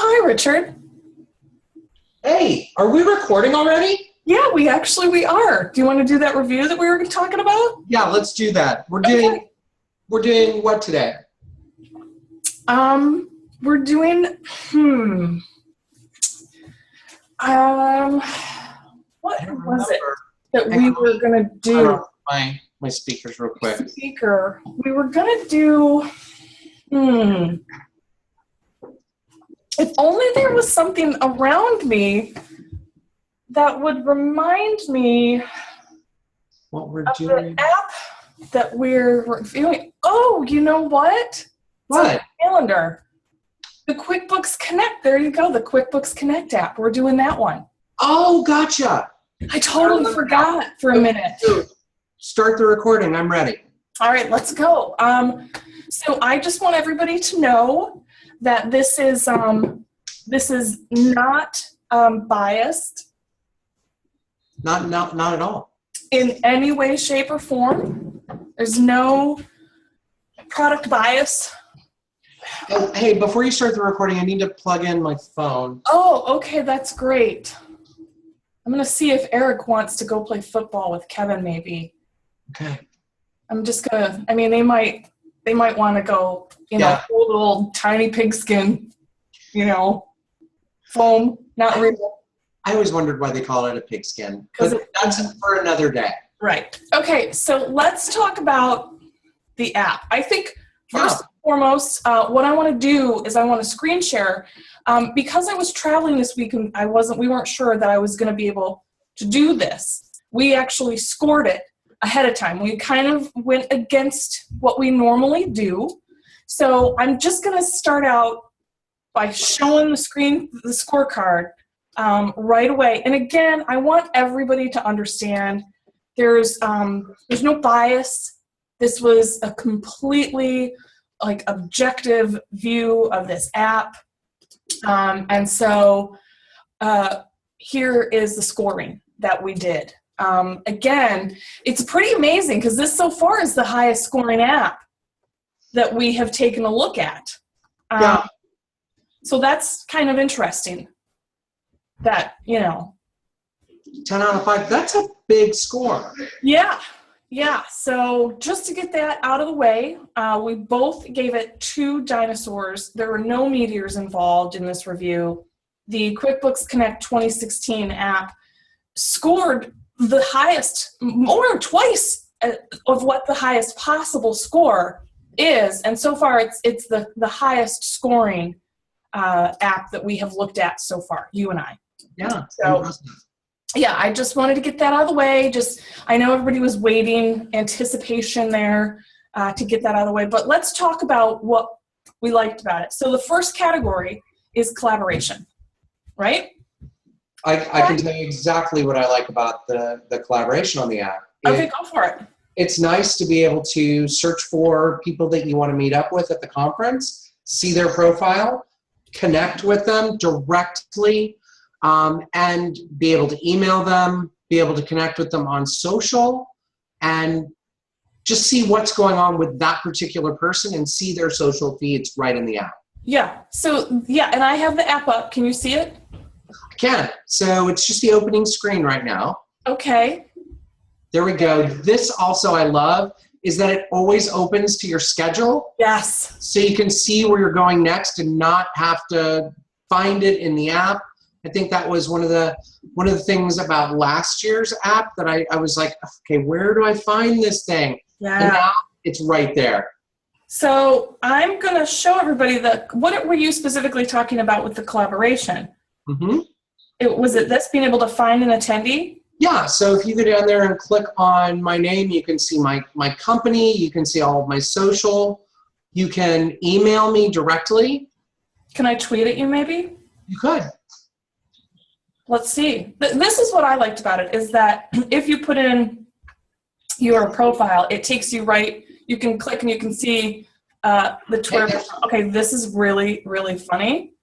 hi, Richard. Hey, are we recording already? Yeah, we are. Do you want to do that review that we were talking about? Yeah, let's do that. We're doing what today? We're doing what was it that we were gonna do? My speakers real quick. We were gonna do if only there was something around me that would remind me what we're of doing. the app that we're reviewing. Oh, you know what? What? Calendar. The QuickBooks Connect. There you go. The QuickBooks Connect app. We're doing that one. Oh, gotcha. I totally forgot for a minute. Start the recording. I'm ready. All right, let's go. So I just want everybody to know that this is not biased. Not at all. In any way, shape, or form. There's no product bias. Oh, hey, before you start the recording, I need to plug in my phone. Oh, okay, that's great. I'm going to see if Eric wants to go play football with Kevin, maybe. Okay. I'm just going to, I mean, they might want to go, hold a little tiny pigskin, foam, not real. I always wondered why they call it a pigskin, but that's for another day. Right. Okay, so let's talk about the app. I think first and foremost, what I want to do is I want to screen share. Because I was traveling this week and we weren't sure that I was going to be able to do this. We actually scored it ahead of time. We kind of went against what we normally do. So I'm just going to start out by showing the scorecard right away. And again, I want everybody to understand there's no bias. This was a completely objective view of this app. And so here is the scoring that we did. Again, it's pretty amazing because this so far is the highest scoring app that we have taken a look at. So that's kind of interesting that, 10 out of 5, that's a big score. Yeah, so just to get that out of the way, we both gave it 2 dinosaurs. There were no meteors involved in this review. The QuickBooks Connect 2016 app scored the highest, more than twice of what the highest possible score is, and so far it's the highest scoring app that we have looked at so far, you and I. Yeah, so. Yeah, I just wanted to get that out of the way. I know everybody was waiting, anticipation there to get that out of the way. But let's talk about what we liked about it. So the first category is collaboration, right? I can tell you exactly what I like about the collaboration on the app. Okay, go for it. It's nice to be able to search for people that you want to meet up with at the conference, see their profile, connect with them directly, and be able to email them, be able to connect with them on social, and just see what's going on with that particular person and see their social feeds right in the app. Yeah, and I have the app up. Can you see it? I can. So it's just the opening screen right now. Okay. There we go. This also I love is that it always opens to your schedule. Yes. So you can see where you're going next and not have to find it in the app. I think that was one of the things about last year's app that I was like, okay, where do I find this thing? Yeah. And now it's right there. So I'm going to show everybody what were you specifically talking about with the collaboration? Mm-hmm. Was it this, being able to find an attendee? Yeah, so if you go down there and click on my name, you can see my company, you can see all of my social, you can email me directly. Can I tweet at you maybe? You could. Let's see. This is what I liked about it, is that if you put in your profile, it takes you right, you can click and you can see the Twitter. Okay, this is really, really funny.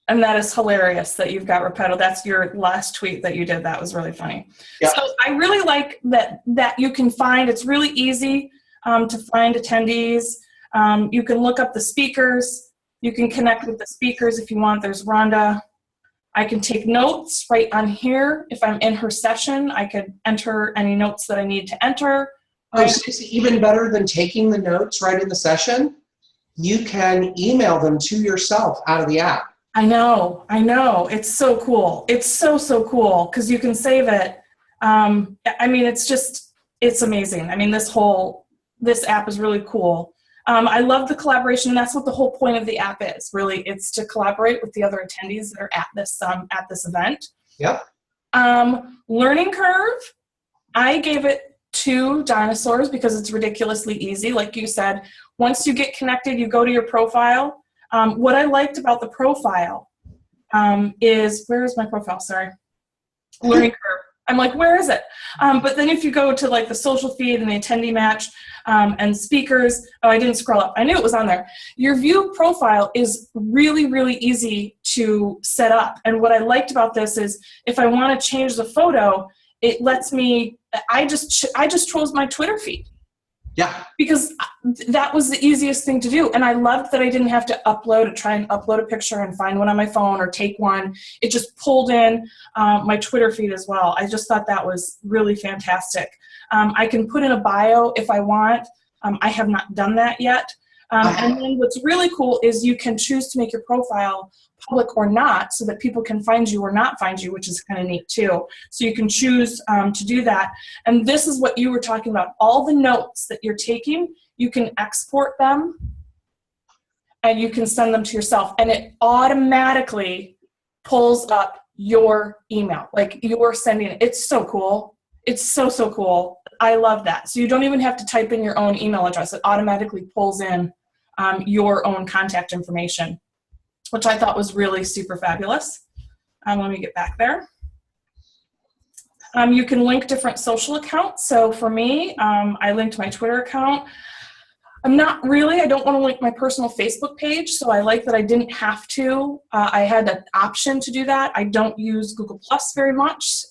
And that is hilarious that you've got Repetto. That's your last tweet that you did. That was really funny. Yep. So I really like that you can find, it's really easy to find attendees. You can look up the speakers. You can connect with the speakers if you want. There's Rhonda. I can take notes right on here. If I'm in her session, I could enter any notes that I need to enter. Oh, Stacy, even better than taking the notes right in the session, you can email them to yourself out of the app. I know. It's so cool. It's so cool because you can save it. I mean, it's amazing. I mean, this app is really cool. I love the collaboration, and that's what the whole point of the app is. Really, it's to collaborate with the other attendees that are at this event. Yep. Learning curve, I gave it 2 dinosaurs because it's ridiculously easy. Like you said, once you get connected, you go to your profile. What I liked about the profile is, where is my profile? Sorry. Learning curve. I'm like, where is it? But then if you go to like the social feed and the attendee match and speakers, oh, I didn't scroll up. I knew it was on there. Your view profile is really, really easy to set up. And what I liked about this is if I want to change the photo, it lets me, I just chose my Twitter feed. Yeah. Because that was the easiest thing to do. And I loved that I didn't have to try and upload a picture and find one on my phone or take one. It just pulled in my Twitter feed as well. I just thought that was really fantastic. I can put in a bio if I want. I have not done that yet. And then what's really cool is you can choose to make your profile public or not so that people can find you or not find you, which is kind of neat too. So you can choose to do that. And this is what you were talking about. All the notes that you're taking, you can export them and you can send them to yourself. And it automatically pulls up your email. Like you're sending it. It's so cool. It's so cool. I love that. So you don't even have to type in your own email address. It automatically pulls in your own contact information, which I thought was really super fabulous. Let me get back there. You can link different social accounts. So for me, I linked my Twitter account. I don't want to link my personal Facebook page, so I like that I didn't have to. I had an option to do that. I don't use Google Plus very much,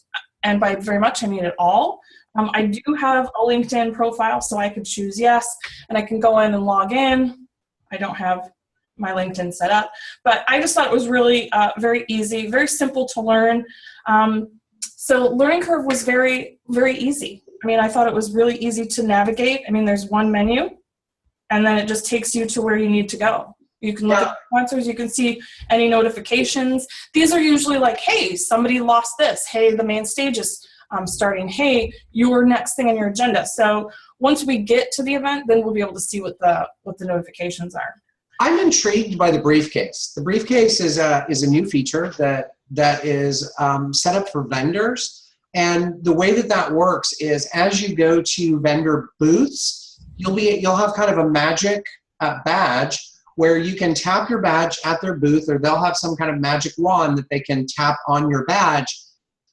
and by very much, I mean at all. I do have a LinkedIn profile, so I could choose yes, and I can go in and log in. I don't have my LinkedIn set up, but I just thought it was really very easy, very simple to learn. So learning curve was very, very easy. I mean, I thought it was really easy to navigate. I mean, there's one menu, and then it just takes you to where you need to go. You can look at sponsors, you can see any notifications. These are usually like, hey, somebody lost this. Hey, the main stage is starting. Hey, your next thing on your agenda. So once we get to the event, then we'll be able to see what the notifications are. I'm intrigued by the briefcase. The briefcase is a new feature that is set up for vendors. And the way that works is as you go to vendor booths, you'll have kind of a magic badge where you can tap your badge at their booth, or they'll have some kind of magic wand that they can tap on your badge,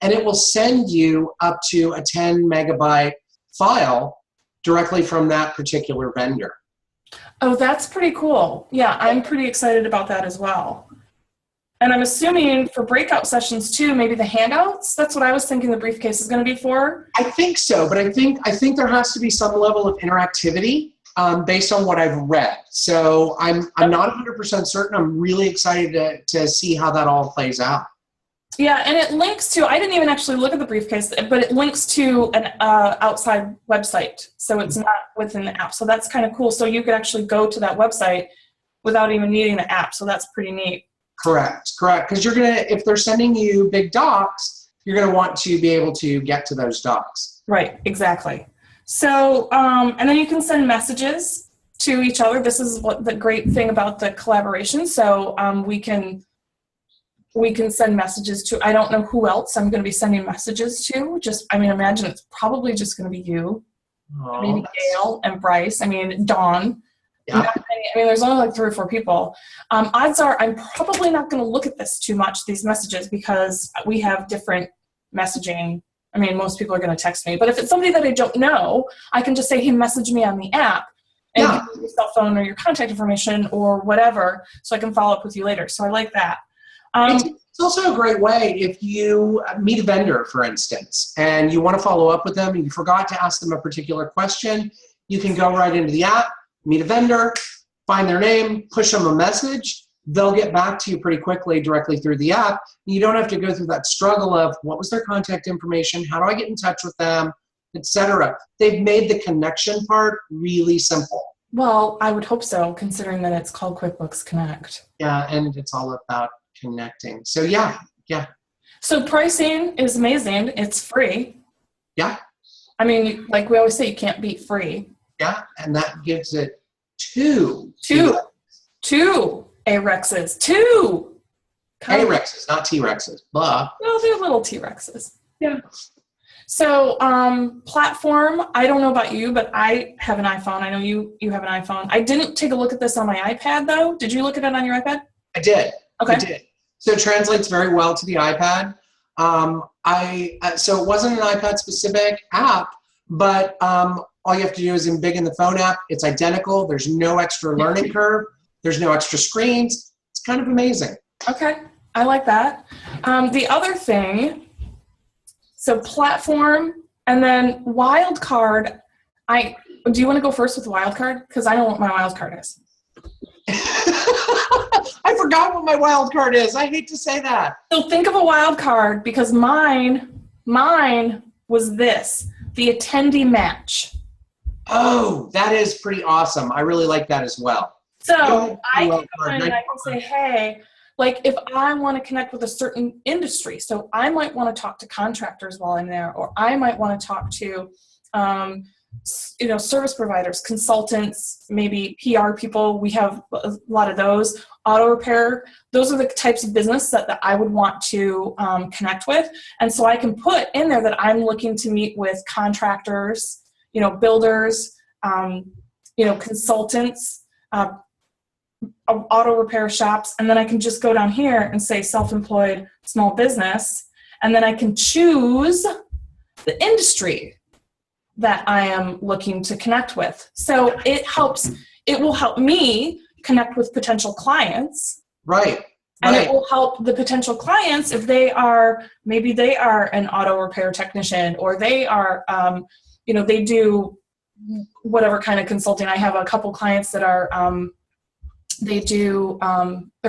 and it will send you up to a 10 megabyte file directly from that particular vendor. Oh, that's pretty cool. Yeah, I'm pretty excited about that as well. And I'm assuming for breakout sessions too, maybe the handouts, that's what I was thinking the briefcase is going to be for. I think so, but I think there has to be some level of interactivity based on what I've read. So I'm not 100% certain. I'm really excited to see how that all plays out. Yeah, and it links to, I didn't even actually look at the briefcase, but it links to an outside website. So it's not within the app. So that's kind of cool. So you could actually go to that website without even needing the app. So that's pretty neat. Correct. Because if they're sending you big docs, you're going to want to be able to get to those docs. Right, exactly. So, and then you can send messages to each other. This is what the great thing about the collaboration. So we can send messages to, I don't know who else I'm going to be sending messages to. Imagine it's probably just going to be you, maybe Gail and Bryce. Dawn. Yeah. There's only like 3 or 4 people. Odds are I'm probably not going to look at this too much, these messages, because we have different messaging. Most people are going to text me. But if it's somebody that I don't know, I can just say, hey, message me on the app and give me your cell phone or your contact information or whatever so I can follow up with you later. So I like that. It's also a great way if you meet a vendor, for instance, and you want to follow up with them and you forgot to ask them a particular question, you can go right into the app, meet a vendor, find their name, push them a message, they'll get back to you pretty quickly directly through the app. You don't have to go through that struggle of what was their contact information, how do I get in touch with them, etc. They've made the connection part really simple. Well, I would hope so, considering that it's called QuickBooks Connect. Yeah, and it's all about connecting. So yeah. So pricing is amazing. It's free. Yeah. I mean, like we always say, you can't beat free. Yeah, and that gives it two A-Rexes. Two. A-Rexes, not T-Rexes. Blah. No, they're little T-Rexes. Yeah. So platform, I don't know about you, but I have an iPhone. I know you have an iPhone. I didn't take a look at this on my iPad, though. Did you look at it on your iPad? I did. Okay. I did. So it translates very well to the iPad. So it wasn't an iPad-specific app, but all you have to do is embiggen in the phone app. It's identical. There's no extra learning curve. There's no extra screens. It's kind of amazing. Okay. I like that. The other thing, so platform and then wildcard. Do you want to go first with wildcard? Because I know what my wildcard is. I forgot what my wild card is. I hate to say that. So think of a wild card because mine was this, the attendee match. Oh, that is pretty awesome. I really like that as well. So I can go in and I can say, hey, like if I want to connect with a certain industry, so I might want to talk to contractors while I'm there, or I might want to talk to service providers, consultants, maybe PR people. We have a lot of those. Auto repair. Those are the types of business that I would want to connect with. And so I can put in there that I'm looking to meet with contractors, builders, consultants, auto repair shops. And then I can just go down here and say self-employed small business. And then I can choose the industry that I am looking to connect with. So it will help me connect with potential clients. Right. And it will help the potential clients if maybe they are an auto repair technician, or they are, they do whatever kind of consulting. I have a couple clients that are, they're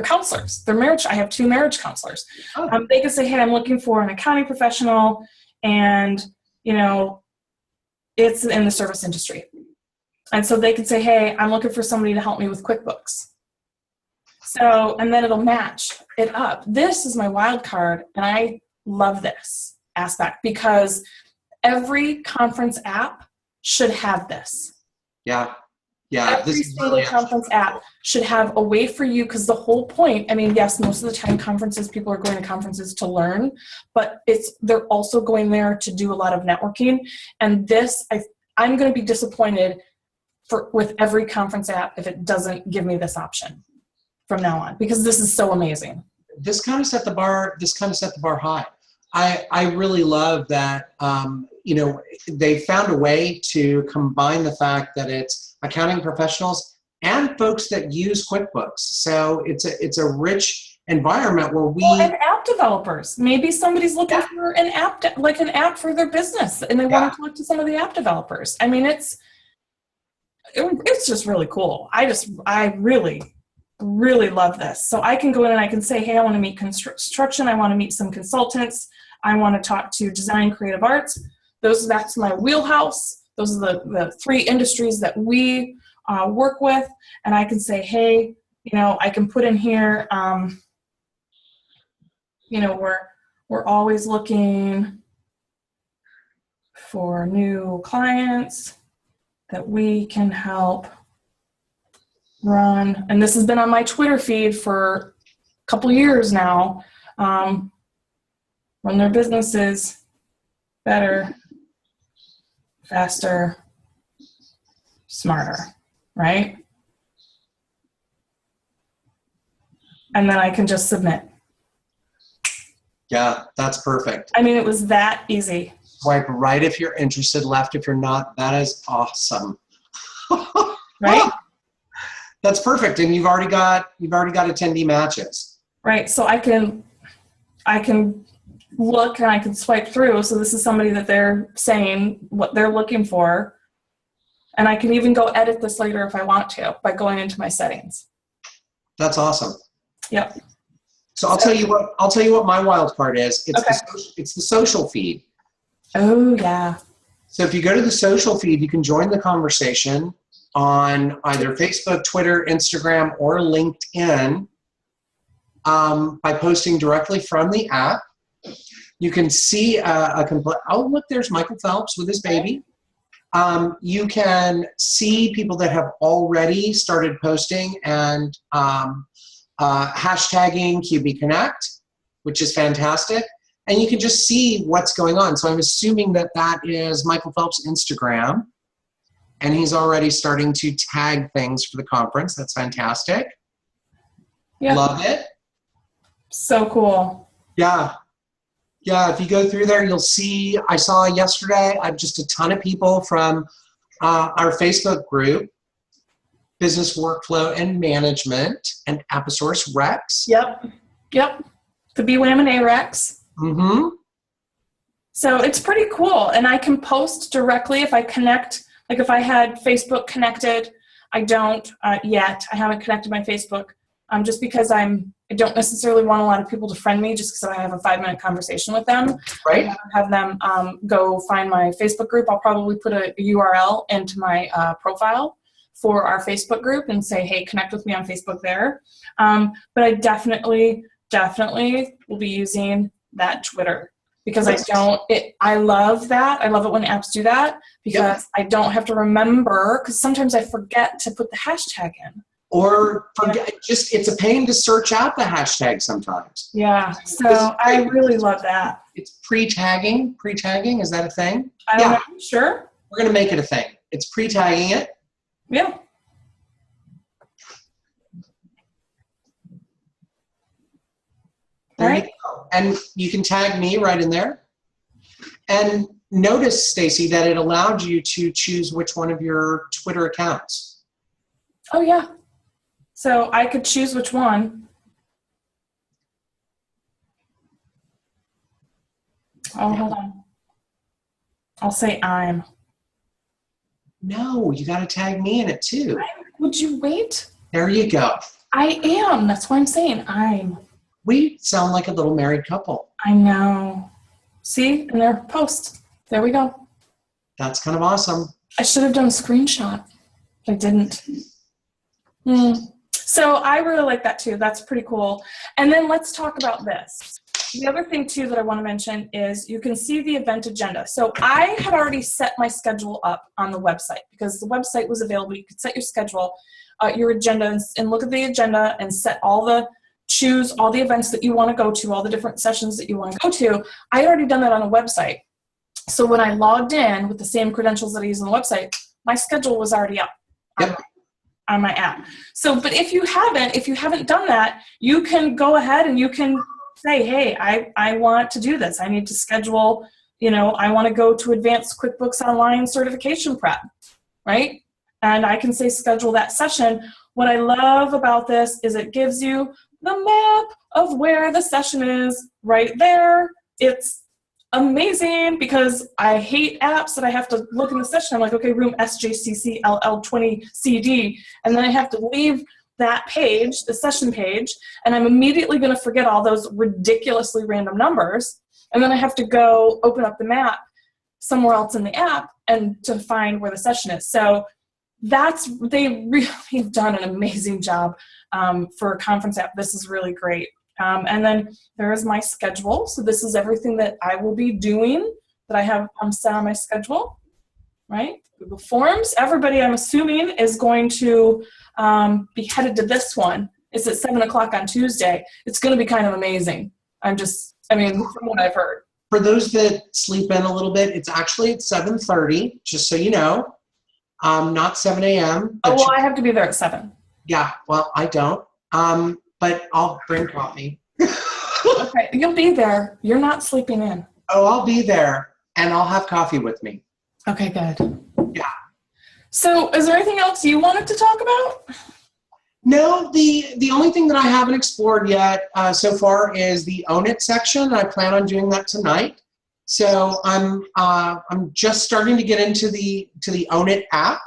counselors. I have 2 marriage counselors. Oh. They can say, hey, I'm looking for an accounting professional, and, it's in the service industry. And so they can say, hey, I'm looking for somebody to help me with QuickBooks. So, and then it'll match it up. This is my wild card, and I love this aspect because every conference app should have this. Yeah. Every single conference app should have a way for you, because the whole point, yes, most of the time people are going to conferences to learn, but they're also going there to do a lot of networking. And this, I'm going to be disappointed with every conference app if it doesn't give me this option from now on, because this is so amazing. This kind of set the bar high. I really love that, they found a way to combine the fact that it's accounting professionals and folks that use QuickBooks. So it's a rich environment where and app developers. Maybe somebody's looking for an app, like an app for their business, and they want to talk to some of the app developers. It's just really cool. I really, really love this. So I can go in and I can say, hey, I want to meet construction. I want to meet some consultants. I want to talk to design, creative arts. That's my wheelhouse. Those are the 3 industries that we work with. And I can say, hey, I can put in here, we're always looking for new clients that we can help run. And this has been on my Twitter feed for a couple years now. Run their businesses better, faster, smarter, right? And then I can just submit. Yeah, that's perfect. It was that easy. Swipe right if you're interested, left if you're not. That is awesome. Right? That's perfect. And you've already got attendee matches. Right. So I can look and I can swipe through. So this is somebody that they're saying what they're looking for. And I can even go edit this later if I want to by going into my settings. That's awesome. Yep. So I'll tell you what my wild card is. It's Okay. it's the social feed. Oh, yeah. So if you go to the social feed, you can join the conversation on either Facebook, Twitter, Instagram, or LinkedIn by posting directly from the app. You can see oh, look, there's Michael Phelps with his baby. You can see people that have already started posting and hashtagging QB Connect, which is fantastic. And you can just see what's going on. So I'm assuming that that is Michael Phelps' Instagram. And he's already starting to tag things for the conference. That's fantastic. Yep. Love it. So cool. Yeah. Yeah, if you go through there, you'll see, I saw yesterday, just a ton of people from our Facebook group, Business Workflow and Management, and AppasaurusRex. Yep. Yep. The BWAM and AREX. Mm-hmm. So it's pretty cool. And I can post directly if I connect, like if I had Facebook connected. I don't yet. I haven't connected my Facebook just because I don't necessarily want a lot of people to friend me just because I have a 5-minute conversation with them. Right. I have them go find my Facebook group. I'll probably put a URL into my profile for our Facebook group and say, hey, connect with me on Facebook there. But I definitely will be using that Twitter because I love that. I love it when apps do that because I don't have to remember, because sometimes I forget to put the hashtag in. Or forget, it's a pain to search out the hashtag sometimes. Yeah, so I really love that. It's pre-tagging. Pre-tagging, is that a thing? I don't know. Sure. We're going to make it a thing. It's pre-tagging it. Yeah. There Right. you go. And you can tag me right in there. And notice, Stacy, that it allowed you to choose which one of your Twitter accounts. Oh, yeah. So I could choose which one. Oh, hold on. I'll say I'm. No, you got to tag me in it too. Would you wait? There you go. I am. That's why I'm saying I'm. We sound like a little married couple. I know. See? In their post. There we go. That's kind of awesome. I should have done a screenshot. I didn't. So I really like that too. That's pretty cool. And then let's talk about this. The other thing too that I want to mention is you can see the event agenda. So I had already set my schedule up on the website because the website was available. You could set your schedule, your agenda, and look at the agenda and choose all the events that you want to go to, all the different sessions that you want to go to. I had already done that on a website. So when I logged in with the same credentials that I use on the website, my schedule was already up. Yep. On my app. So, but if you haven't done that, you can go ahead and you can say, hey, I want to do this. I need to schedule, I want to go to Advanced QuickBooks Online certification prep, right? And I can say schedule that session. What I love about this is it gives you the map of where the session is right there. It's amazing because I hate apps that I have to look in the session. I'm like, okay, room SJCCLL20CD, and then I have to leave that page, the session page, and I'm immediately going to forget all those ridiculously random numbers, and then I have to go open up the map somewhere else in the app and to find where the session is. So they really have done an amazing job for a conference app. This is really great. And then there is my schedule. So this is everything that I will be doing that I have set on my schedule, right? Google Forms. Everybody, I'm assuming, is going to be headed to this one. It's at 7 o'clock on Tuesday. It's going to be kind of amazing. From what I've heard. For those that sleep in a little bit, it's actually at 7:30, just so you know. Not 7 a.m. Oh, well, I have to be there at 7. Yeah, well, I don't. But I'll bring coffee. Okay, you'll be there. You're not sleeping in. Oh, I'll be there, and I'll have coffee with me. Okay, good. Yeah. So is there anything else you wanted to talk about? No, the only thing that I haven't explored yet so far is the Own It section. I plan on doing that tonight. So I'm just starting to get into the Own It app.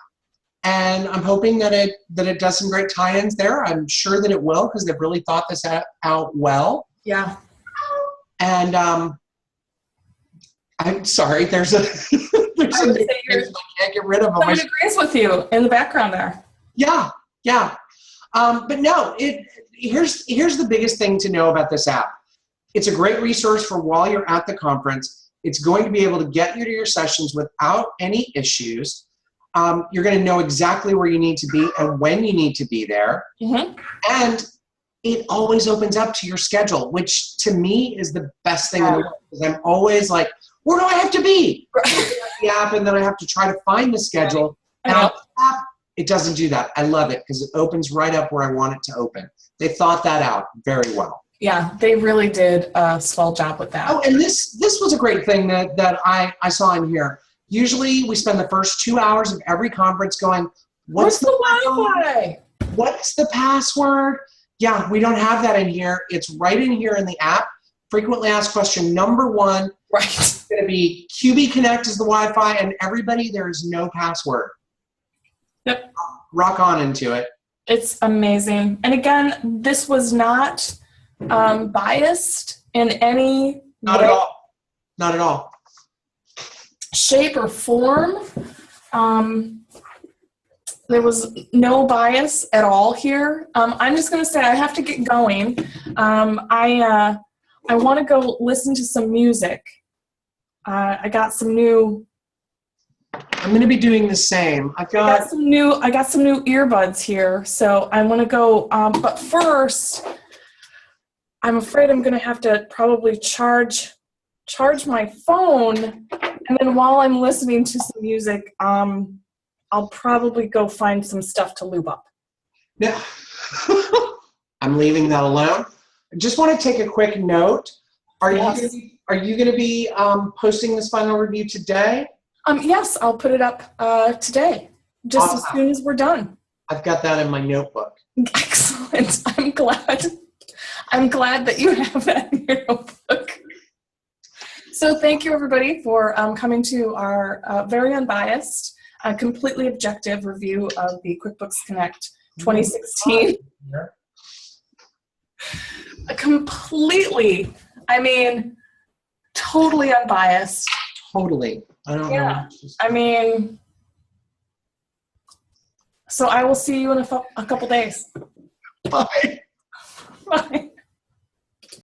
And I'm hoping that it does some great tie-ins there. I'm sure that it will because they've really thought this out well. Yeah. And I'm sorry, there's a there's a new I can't get rid of them. Someone agrees with you in the background there. Yeah. But no, here's the biggest thing to know about this app. It's a great resource for while you're at the conference. It's going to be able to get you to your sessions without any issues. You're going to know exactly where you need to be and when you need to be there. Mm-hmm. And it always opens up to your schedule, which to me is the best thing in the world, because I'm always like, where do I have to be? The app, and then I have to try to find the schedule. And on the app, it doesn't do that. I love it because it opens right up where I want it to open. They thought that out very well. Yeah, they really did a swell job with that. Oh, and this was a great thing that I saw in here. Usually we spend the first 2 hours of every conference going, what's the Wi-Fi? What's the password? Yeah, we don't have that in here. It's right in here in the app. Frequently asked question number 1. Right. It's going to be QB Connect is the Wi-Fi, and everybody, there is no password. Yep. Rock on into it. It's amazing. And again, this was not biased in any Not way, at all. Not at all. shape, or form. There was no bias at all here. I'm just going to say I have to get going. I want to go listen to some music. I got some new. I'm going to be doing the same. I got some new earbuds here, so I want to go. But first, I'm afraid I'm going to have to probably charge my phone, and then while I'm listening to some music, I'll probably go find some stuff to lube up. Yeah. I'm leaving that alone. I just want to take a quick note. Are you going to be posting this final review today? Yes, I'll put it up today, just as soon as we're done. I've got that in my notebook. Excellent. I'm glad that you have that in your notebook. So thank you, everybody, for coming to our very unbiased, completely objective review of the QuickBooks Connect 2016. Completely, totally unbiased. Totally. I don't know. So I will see you in a couple days. Bye. Bye.